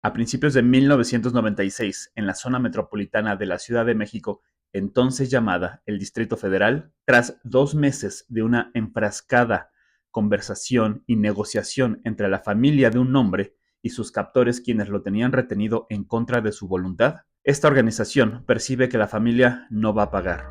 A principios de 1996, en la zona metropolitana de la Ciudad de México, entonces llamada el Distrito Federal, tras 2 meses de una enfrascada conversación y negociación entre la familia de un hombre y sus captores quienes lo tenían retenido en contra de su voluntad, esta organización percibe que la familia no va a pagar,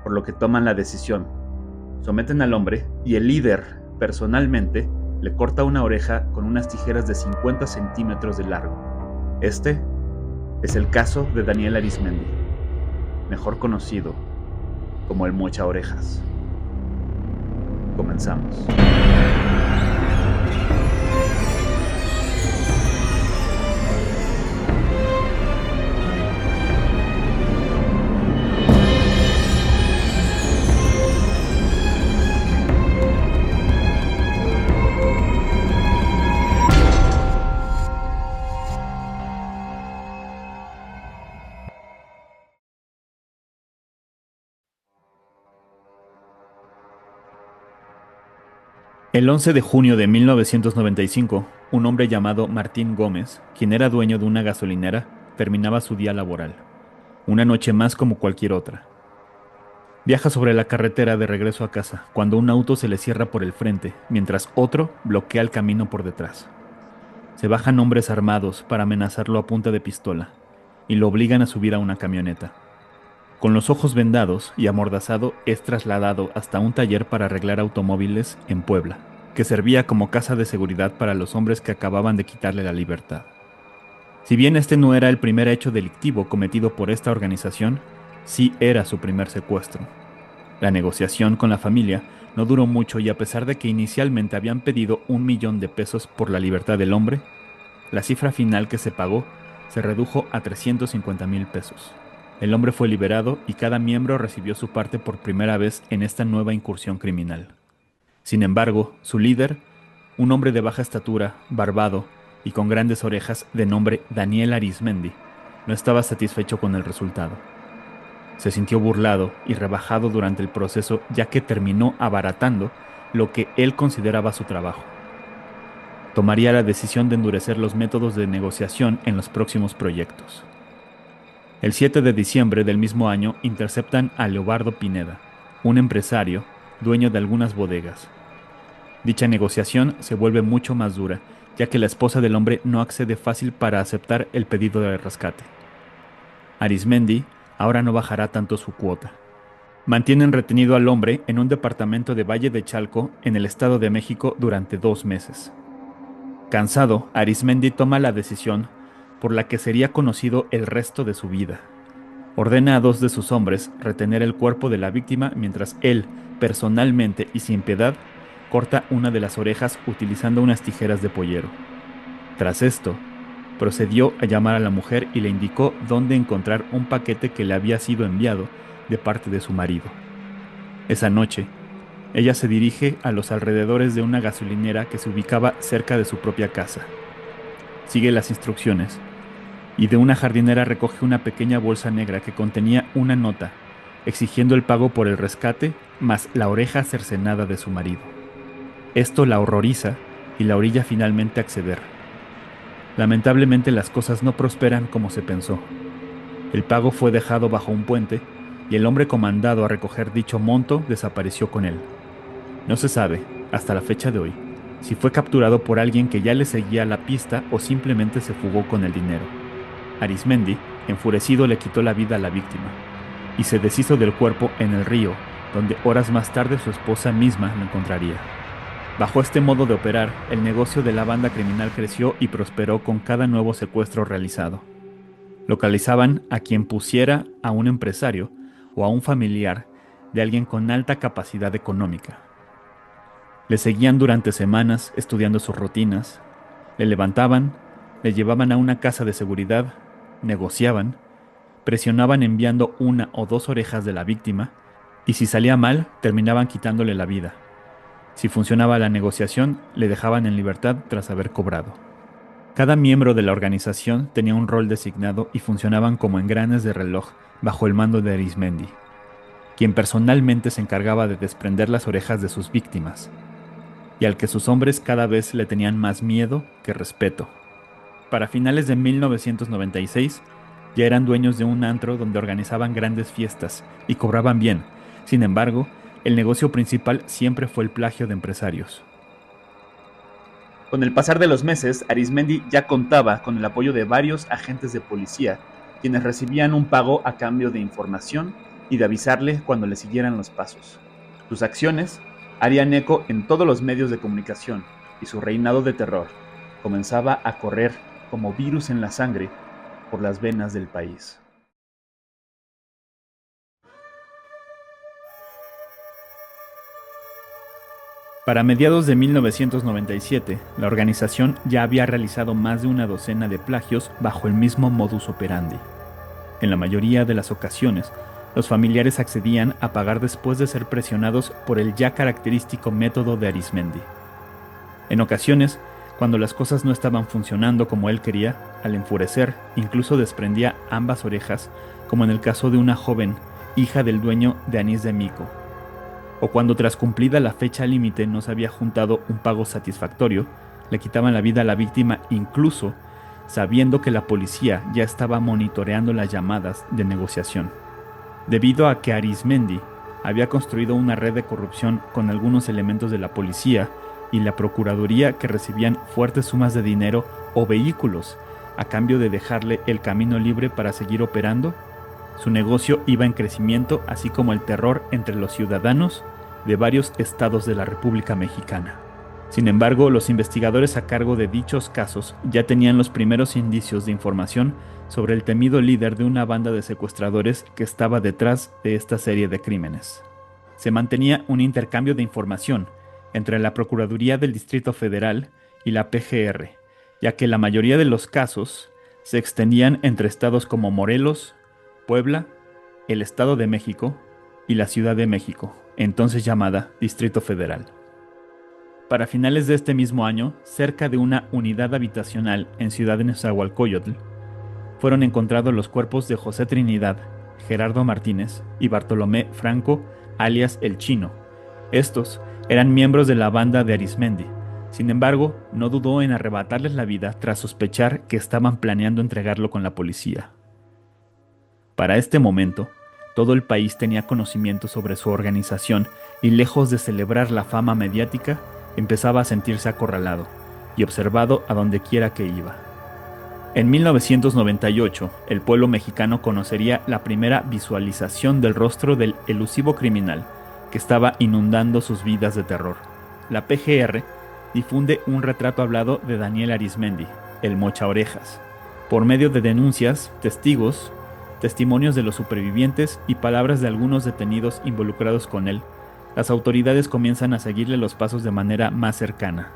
por lo que toman la decisión. Someten al hombre y el líder, personalmente, le corta una oreja con unas tijeras de 50 centímetros de largo. Este es el caso de Daniel Arizmendi, mejor conocido como el Mocha Orejas. Comenzamos. El 11 de junio de 1995, un hombre llamado Martín Gómez, quien era dueño de una gasolinera, terminaba su día laboral. Una noche más como cualquier otra. Viaja sobre la carretera de regreso a casa, cuando un auto se le cierra por el frente, mientras otro bloquea el camino por detrás. Se bajan hombres armados para amenazarlo a punta de pistola, y lo obligan a subir a una camioneta. Con los ojos vendados y amordazado, es trasladado hasta un taller para arreglar automóviles en Puebla, que servía como casa de seguridad para los hombres que acababan de quitarle la libertad. Si bien este no era el primer hecho delictivo cometido por esta organización, sí era su primer secuestro. La negociación con la familia no duró mucho y a pesar de que inicialmente habían pedido 1 millón de pesos por la libertad del hombre, la cifra final que se pagó se redujo a 350,000 pesos. El hombre fue liberado y cada miembro recibió su parte por primera vez en esta nueva incursión criminal. Sin embargo, su líder, un hombre de baja estatura, barbado y con grandes orejas de nombre Daniel Arizmendi, no estaba satisfecho con el resultado. Se sintió burlado y rebajado durante el proceso ya que terminó abaratando lo que él consideraba su trabajo. Tomaría la decisión de endurecer los métodos de negociación en los próximos proyectos. El 7 de diciembre del mismo año interceptan a Leobardo Pineda, un empresario, dueño de algunas bodegas. Dicha negociación se vuelve mucho más dura, ya que la esposa del hombre no accede fácil para aceptar el pedido de rescate. Arizmendi ahora no bajará tanto su cuota. Mantienen retenido al hombre en un departamento de Valle de Chalco, en el Estado de México, durante 2 meses. Cansado, Arizmendi toma la decisión por la que sería conocido el resto de su vida. Ordena a 2 de sus hombres retener el cuerpo de la víctima mientras él, personalmente y sin piedad, corta una de las orejas utilizando unas tijeras de pollero. Tras esto, procedió a llamar a la mujer y le indicó dónde encontrar un paquete que le había sido enviado de parte de su marido. Esa noche, ella se dirige a los alrededores de una gasolinera que se ubicaba cerca de su propia casa. Sigue las instrucciones y de una jardinera recoge una pequeña bolsa negra que contenía una nota exigiendo el pago por el rescate más la oreja cercenada de su marido. Esto la horroriza y la orilla finalmente a acceder. Lamentablemente las cosas no prosperan como se pensó. El pago fue dejado bajo un puente y el hombre comandado a recoger dicho monto desapareció con él. No se sabe, hasta la fecha de hoy, si fue capturado por alguien que ya le seguía la pista o simplemente se fugó con el dinero. Arizmendi, enfurecido, le quitó la vida a la víctima y se deshizo del cuerpo en el río, donde horas más tarde su esposa misma lo encontraría. Bajo este modo de operar, el negocio de la banda criminal creció y prosperó con cada nuevo secuestro realizado. Localizaban a quien pusiera a un empresario o a un familiar de alguien con alta capacidad económica. Le seguían durante semanas estudiando sus rutinas, le levantaban, le llevaban a una casa de seguridad, negociaban, presionaban enviando 1 o 2 orejas de la víctima y si salía mal terminaban quitándole la vida. Si funcionaba la negociación, le dejaban en libertad tras haber cobrado. Cada miembro de la organización tenía un rol designado y funcionaban como engranes de reloj bajo el mando de Arizmendi, quien personalmente se encargaba de desprender las orejas de sus víctimas, y al que sus hombres cada vez le tenían más miedo que respeto. Para finales de 1996, ya eran dueños de un antro donde organizaban grandes fiestas y cobraban bien. Sin embargo, el negocio principal siempre fue el plagio de empresarios. Con el pasar de los meses, Arizmendi ya contaba con el apoyo de varios agentes de policía, quienes recibían un pago a cambio de información y de avisarle cuando le siguieran los pasos. Sus acciones harían eco en todos los medios de comunicación y su reinado de terror comenzaba a correr como virus en la sangre por las venas del país. Para mediados de 1997, la organización ya había realizado más de una docena de plagios bajo el mismo modus operandi. En la mayoría de las ocasiones, los familiares accedían a pagar después de ser presionados por el ya característico método de Arizmendi. En ocasiones, cuando las cosas no estaban funcionando como él quería, al enfurecer, incluso desprendía ambas orejas, como en el caso de una joven, hija del dueño de Anís de Mico. O cuando tras cumplida la fecha límite no se había juntado un pago satisfactorio, le quitaban la vida a la víctima incluso sabiendo que la policía ya estaba monitoreando las llamadas de negociación. Debido a que Arizmendi había construido una red de corrupción con algunos elementos de la policía y la procuraduría que recibían fuertes sumas de dinero o vehículos a cambio de dejarle el camino libre para seguir operando, su negocio iba en crecimiento, así como el terror entre los ciudadanos de varios estados de la República Mexicana. Sin embargo, los investigadores a cargo de dichos casos ya tenían los primeros indicios de información sobre el temido líder de una banda de secuestradores que estaba detrás de esta serie de crímenes. Se mantenía un intercambio de información entre la Procuraduría del Distrito Federal y la PGR, ya que la mayoría de los casos se extendían entre estados como Morelos, Puebla, el Estado de México y la Ciudad de México, entonces llamada Distrito Federal. Para finales de este mismo año, cerca de una unidad habitacional en Ciudad de Nezahualcóyotl, fueron encontrados los cuerpos de José Trinidad, Gerardo Martínez y Bartolomé Franco, alias El Chino. Estos eran miembros de la banda de Arizmendi. Sin embargo, no dudó en arrebatarles la vida tras sospechar que estaban planeando entregarlo con la policía. Para este momento, todo el país tenía conocimiento sobre su organización y lejos de celebrar la fama mediática, empezaba a sentirse acorralado y observado a donde quiera que iba. En 1998, el pueblo mexicano conocería la primera visualización del rostro del elusivo criminal que estaba inundando sus vidas de terror. La PGR difunde un retrato hablado de Daniel Arizmendi, el Mocha Orejas, por medio de denuncias, testigos, testimonios de los supervivientes y palabras de algunos detenidos involucrados con él. Las autoridades comienzan a seguirle los pasos de manera más cercana.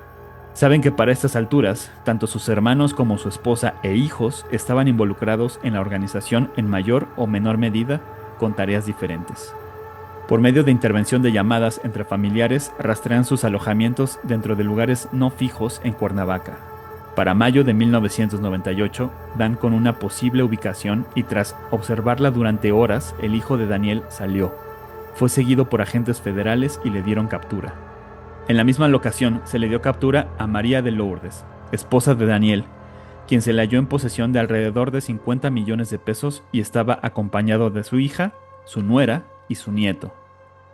Saben que para estas alturas, tanto sus hermanos como su esposa e hijos estaban involucrados en la organización en mayor o menor medida con tareas diferentes. Por medio de intervención de llamadas entre familiares, rastrean sus alojamientos dentro de lugares no fijos en Cuernavaca. Para mayo de 1998, dan con una posible ubicación y tras observarla durante horas, el hijo de Daniel salió. Fue seguido por agentes federales y le dieron captura. En la misma locación se le dio captura a María de Lourdes, esposa de Daniel, quien se le halló en posesión de alrededor de 50 millones de pesos y estaba acompañado de su hija, su nuera y su nieto.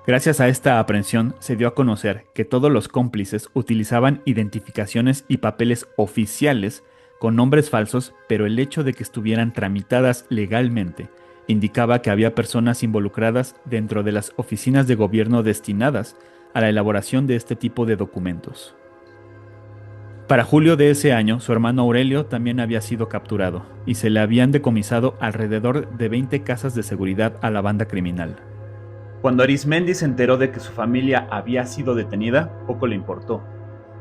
Gracias a esta aprehensión se dio a conocer que todos los cómplices utilizaban identificaciones y papeles oficiales con nombres falsos, pero el hecho de que estuvieran tramitadas legalmente indicaba que había personas involucradas dentro de las oficinas de gobierno destinadas a la elaboración de este tipo de documentos. Para julio de ese año, su hermano Aurelio también había sido capturado y se le habían decomisado alrededor de 20 casas de seguridad a la banda criminal. Cuando Arizmendi se enteró de que su familia había sido detenida, poco le importó.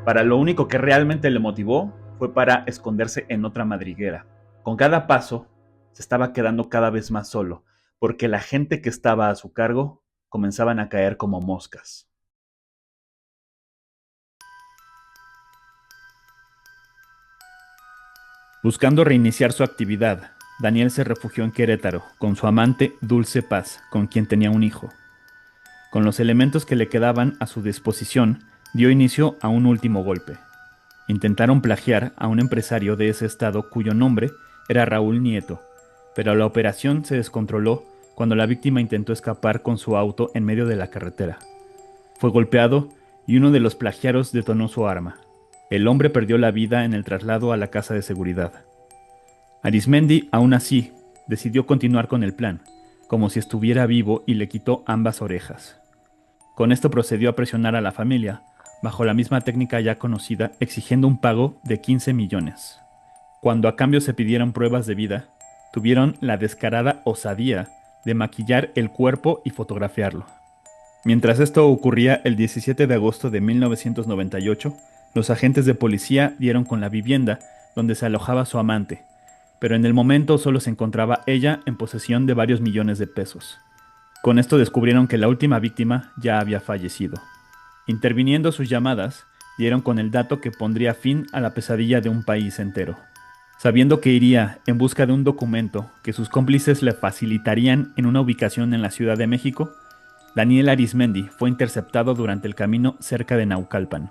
Para lo único que realmente le motivó fue para esconderse en otra madriguera. Con cada paso, se estaba quedando cada vez más solo, porque la gente que estaba a su cargo comenzaban a caer como moscas. Buscando reiniciar su actividad, Daniel se refugió en Querétaro con su amante Dulce Paz, con quien tenía un hijo. Con los elementos que le quedaban a su disposición, dio inicio a un último golpe. Intentaron plagiar a un empresario de ese estado cuyo nombre era Raúl Nieto, pero la operación se descontroló cuando la víctima intentó escapar con su auto en medio de la carretera. Fue golpeado y uno de los plagiaros detonó su arma. El hombre perdió la vida en el traslado a la casa de seguridad. Arizmendi, aún así, decidió continuar con el plan, como si estuviera vivo, y le quitó ambas orejas. Con esto procedió a presionar a la familia, bajo la misma técnica ya conocida, exigiendo un pago de 15 millones. Cuando a cambio se pidieron pruebas de vida, tuvieron la descarada osadía de maquillar el cuerpo y fotografiarlo. Mientras esto ocurría el 17 de agosto de 1998, los agentes de policía dieron con la vivienda donde se alojaba su amante, pero en el momento solo se encontraba ella en posesión de varios millones de pesos. Con esto descubrieron que la última víctima ya había fallecido. Interviniendo sus llamadas, dieron con el dato que pondría fin a la pesadilla de un país entero. Sabiendo que iría en busca de un documento que sus cómplices le facilitarían en una ubicación en la Ciudad de México, Daniel Arizmendi fue interceptado durante el camino cerca de Naucalpan.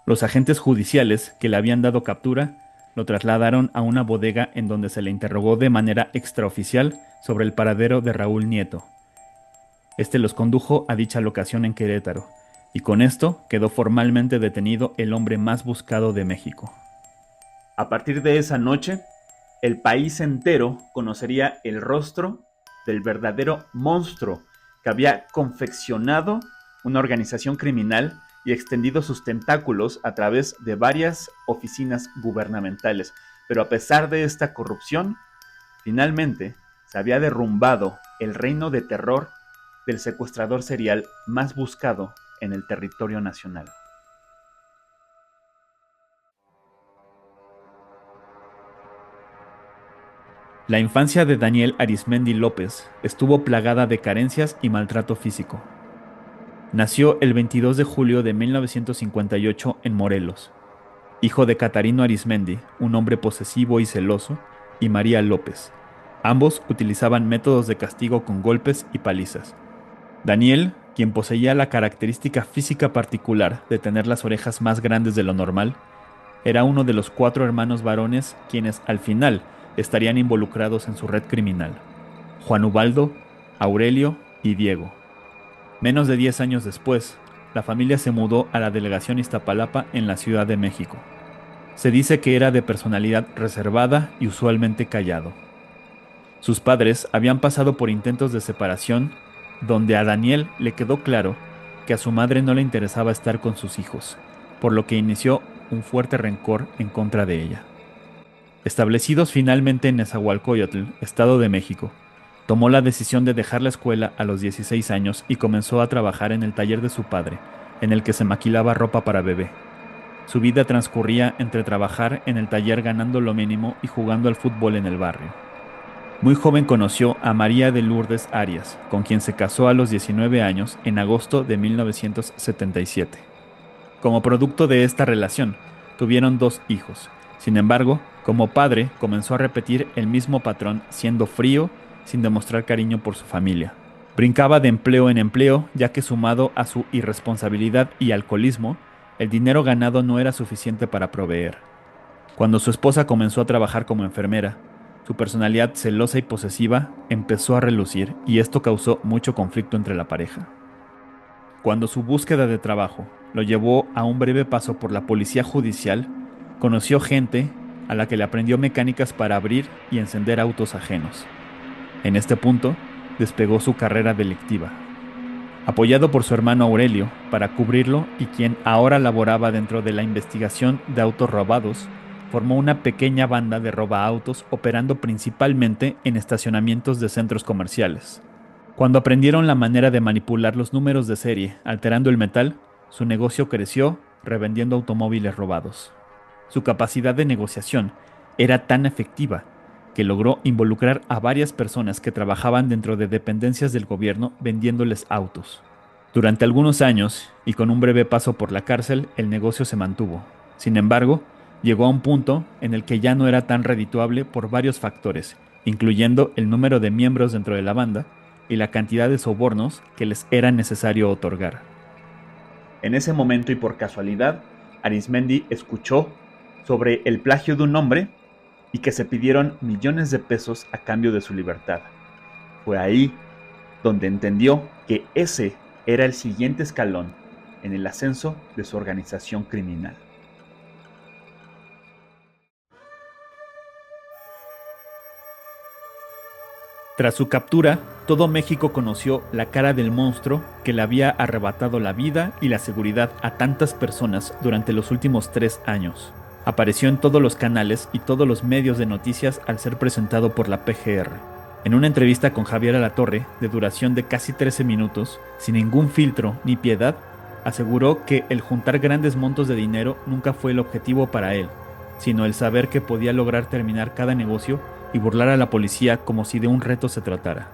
Los agentes judiciales que le habían dado captura lo trasladaron a una bodega en donde se le interrogó de manera extraoficial sobre el paradero de Raúl Nieto. Este los condujo a dicha locación en Querétaro, y con esto quedó formalmente detenido el hombre más buscado de México. A partir de esa noche, el país entero conocería el rostro del verdadero monstruo que había confeccionado una organización criminal y extendido sus tentáculos a través de varias oficinas gubernamentales. Pero a pesar de esta corrupción, finalmente se había derrumbado el reino de terror del secuestrador serial más buscado en el territorio nacional. La infancia de Daniel Arizmendi López estuvo plagada de carencias y maltrato físico. Nació el 22 de julio de 1958 en Morelos, hijo de Catarino Arizmendi, un hombre posesivo y celoso, y María López. Ambos utilizaban métodos de castigo con golpes y palizas. Daniel, quien poseía la característica física particular de tener las orejas más grandes de lo normal, era uno de los 4 hermanos varones quienes al final estarían involucrados en su red criminal: Juan Ubaldo, Aurelio y Diego. Menos de 10 años después, la familia se mudó a la delegación Iztapalapa en la Ciudad de México. Se dice que era de personalidad reservada y usualmente callado. Sus padres habían pasado por intentos de separación, donde a Daniel le quedó claro que a su madre no le interesaba estar con sus hijos, por lo que inició un fuerte rencor en contra de ella. Establecidos finalmente en Nezahualcóyotl, Estado de México, tomó la decisión de dejar la escuela a los 16 años y comenzó a trabajar en el taller de su padre, en el que se maquilaba ropa para bebé. Su vida transcurría entre trabajar en el taller ganando lo mínimo y jugando al fútbol en el barrio. Muy joven conoció a María de Lourdes Arias, con quien se casó a los 19 años en agosto de 1977. Como producto de esta relación, tuvieron 2 hijos. Sin embargo, como padre, comenzó a repetir el mismo patrón, siendo frío, sin demostrar cariño por su familia. Brincaba de empleo en empleo, ya que sumado a su irresponsabilidad y alcoholismo, el dinero ganado no era suficiente para proveer. Cuando su esposa comenzó a trabajar como enfermera, su personalidad celosa y posesiva empezó a relucir, y esto causó mucho conflicto entre la pareja. Cuando su búsqueda de trabajo lo llevó a un breve paso por la policía judicial, conoció gente a la que le aprendió mecánicas para abrir y encender autos ajenos. En este punto, despegó su carrera delictiva. Apoyado por su hermano Aurelio para cubrirlo, y quien ahora laboraba dentro de la investigación de autos robados, formó una pequeña banda de robaautos operando principalmente en estacionamientos de centros comerciales. Cuando aprendieron la manera de manipular los números de serie alterando el metal, su negocio creció revendiendo automóviles robados. Su capacidad de negociación era tan efectiva que logró involucrar a varias personas que trabajaban dentro de dependencias del gobierno vendiéndoles autos. Durante algunos años, y con un breve paso por la cárcel, el negocio se mantuvo. Sin embargo, llegó a un punto en el que ya no era tan redituable por varios factores, incluyendo el número de miembros dentro de la banda y la cantidad de sobornos que les era necesario otorgar. En ese momento y por casualidad, Arizmendi escuchó sobre el plagio de un hombre y que se pidieron millones de pesos a cambio de su libertad. Fue ahí donde entendió que ese era el siguiente escalón en el ascenso de su organización criminal. Tras su captura, todo México conoció la cara del monstruo que le había arrebatado la vida y la seguridad a tantas personas durante los últimos 3 años. Apareció en todos los canales y todos los medios de noticias al ser presentado por la PGR. En una entrevista con Javier Alatorre, de duración de casi 13 minutos, sin ningún filtro ni piedad, aseguró que el juntar grandes montos de dinero nunca fue el objetivo para él, sino el saber que podía lograr terminar cada negocio y burlar a la policía como si de un reto se tratara.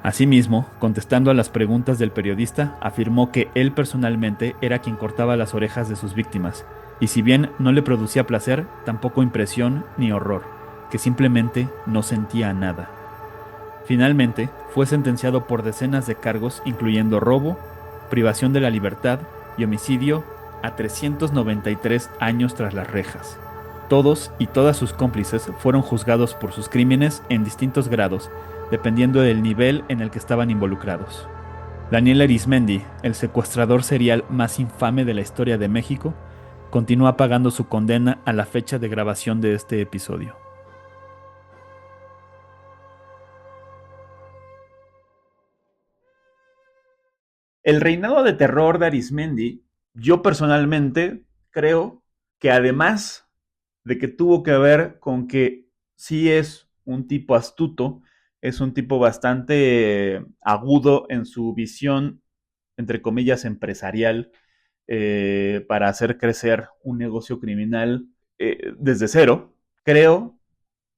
Asimismo, contestando a las preguntas del periodista, afirmó que él personalmente era quien cortaba las orejas de sus víctimas, y si bien no le producía placer, tampoco impresión ni horror, que simplemente no sentía nada. Finalmente, fue sentenciado por decenas de cargos incluyendo robo, privación de la libertad y homicidio a 393 años tras las rejas. Todos y todas sus cómplices fueron juzgados por sus crímenes en distintos grados, dependiendo del nivel en el que estaban involucrados. Daniel Arizmendi, el secuestrador serial más infame de la historia de México, continúa pagando su condena a la fecha de grabación de este episodio. El reinado de terror de Arizmendi, yo personalmente creo que además de que tuvo que ver con que sí es un tipo astuto, es un tipo bastante agudo en su visión, entre comillas, empresarial, para hacer crecer un negocio criminal desde cero. Creo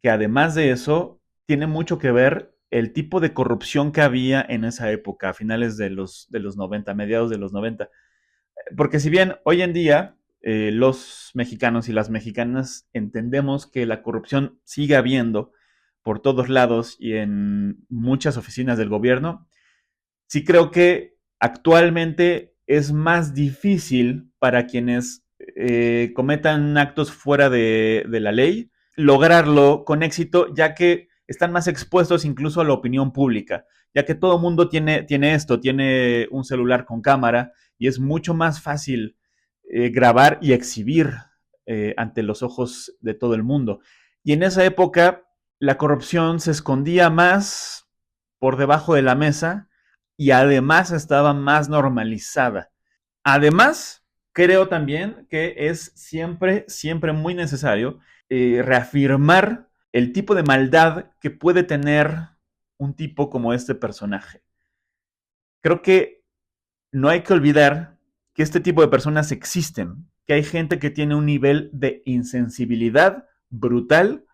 que además de eso, tiene mucho que ver el tipo de corrupción que había en esa época, a finales de los 90, mediados de los 90. Porque si bien hoy en día los mexicanos y las mexicanas entendemos que la corrupción sigue habiendo por todos lados y en muchas oficinas del gobierno, sí creo que actualmente es más difícil para quienes cometan actos fuera de la ley lograrlo con éxito, ya que están más expuestos incluso a la opinión pública, ya que todo el mundo tiene un celular con cámara y es mucho más fácil grabar y exhibir ante los ojos de todo el mundo. Y en esa época la corrupción se escondía más por debajo de la mesa y además estaba más normalizada. Además, creo también que es siempre, siempre muy necesario reafirmar el tipo de maldad que puede tener un tipo como este personaje. Creo que no hay que olvidar que este tipo de personas existen, que hay gente que tiene un nivel de insensibilidad brutal,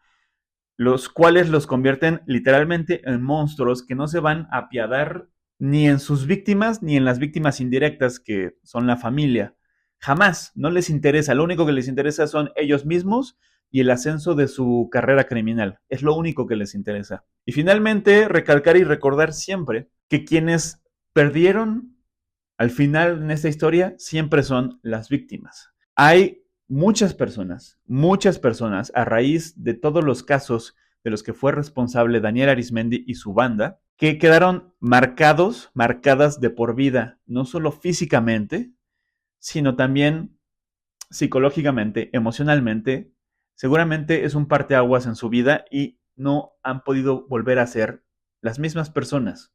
los cuales los convierten literalmente en monstruos que no se van a apiadar ni en sus víctimas ni en las víctimas indirectas que son la familia. Jamás, no les interesa, lo único que les interesa son ellos mismos y el ascenso de su carrera criminal. Es lo único que les interesa. Y finalmente, recalcar y recordar siempre que quienes perdieron al final en esta historia siempre son las víctimas. Hay muchas personas, a raíz de todos los casos de los que fue responsable Daniel Arizmendi y su banda, que quedaron marcadas de por vida, no solo físicamente, sino también psicológicamente, emocionalmente. Seguramente es un parteaguas en su vida y no han podido volver a ser las mismas personas.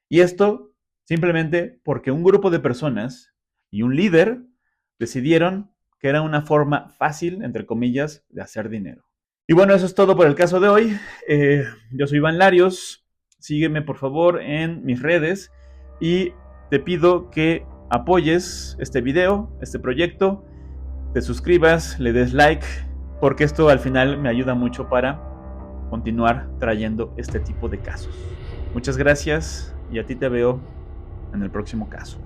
Y esto simplemente porque un grupo de personas y un líder decidieron que era una forma fácil, entre comillas, de hacer dinero. Y bueno, eso es todo por el caso de hoy. Yo soy Iván Larios. Sígueme por favor en mis redes y te pido que apoyes este video, este proyecto, te suscribas, le des like, porque esto al final me ayuda mucho para continuar trayendo este tipo de casos. Muchas gracias y a ti te veo en el próximo caso.